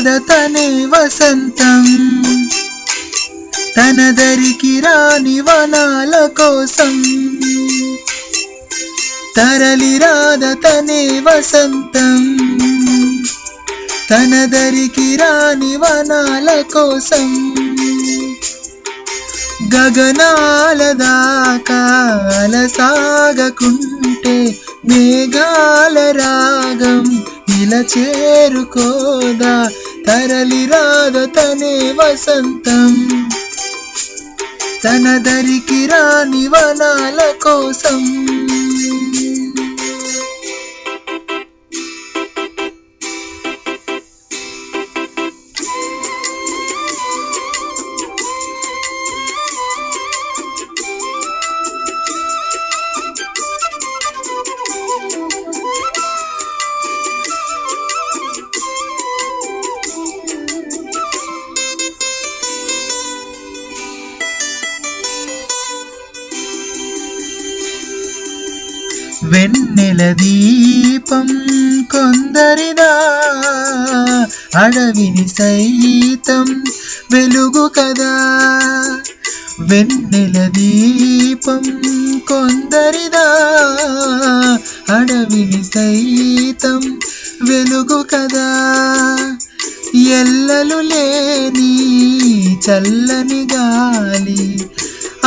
రాద తనే వసంతం తన దరికి రాని వనాల కోసం తరలి రాద తనే వసంతం తన దరికి రాని వనాల కోసం గగనాల దాకా అలసాగకుంటే మేఘాల రాగం ఇలా చేరుకోదా తరలి రాద తనే వసంతం తన దరికి రాని వనాల కోసం వెన్నెల దీపం కొందరిదా అడవిని సైతం వెలుగు కదా వెన్నెల దీపం కొందరిదా అడవిని సైతం వెలుగు కదా ఎల్లలు లేని చల్లని గాలి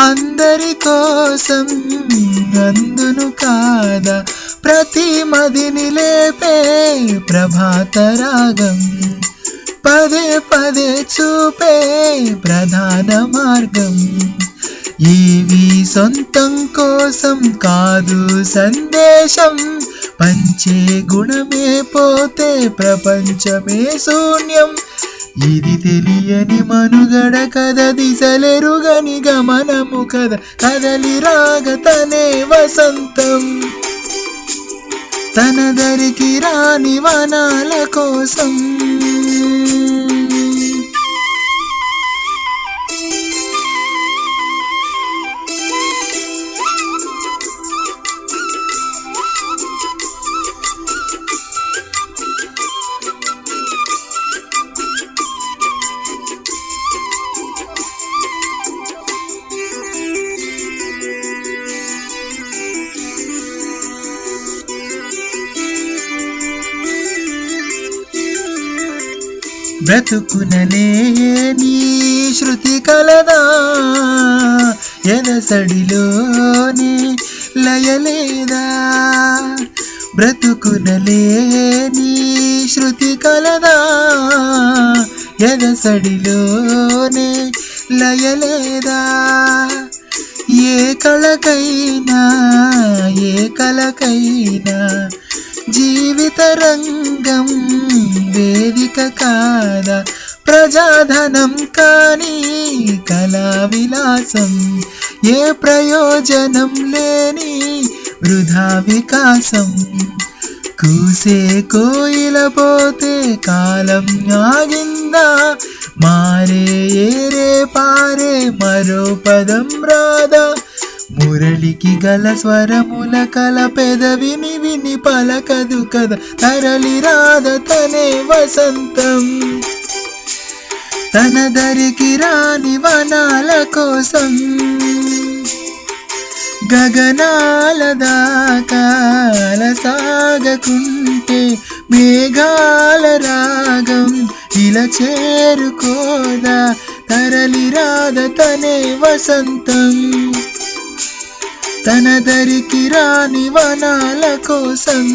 అందరి కోసం అందును కాదా ప్రతి మదిని లేపే ప్రభాత రాగం పదే పదే చూపే ప్రధాన మార్గం ఏవి సొంతం కోసం కాదు సందేశం పంచే గుణమే పోతే ప్రపంచమే శూన్యం ఇది తెలియని మనుగడ కథ దిశలెరుగని గమనము కథ కదలి రాగ తనే వసంతం తన దరికి రాని వనాల కోసం బ్రతుకునలేని శృతి కలదా ఎదసడిలోని లయలేదా బ్రతుకునలేని శృతి కలదా ఎదసడిలోని లయలేదా ఏ కళకైనా జీవిత రంగం వేదిక కాదా ప్రజాధనం కానీ కళా విలాసం ఏ ప్రయోజనం లేని వృధా వికాసం కూసే కోయిల పోతే కాలం ఆగిందా మారే ఏరే పారే మరో పదం రాదా మురళికి గల స్వరముల కల పెదవిని విని పలకదు కదా తరలి రాద తనే వసంతం తన దరికి రాని వనాల కోసం గగనాల దాకా సాగకుంటే మేఘాల రాగం ఇలా చేరుకోదా తరలి రాద తనే వసంతం తన దరికి రాని వనాల కోసం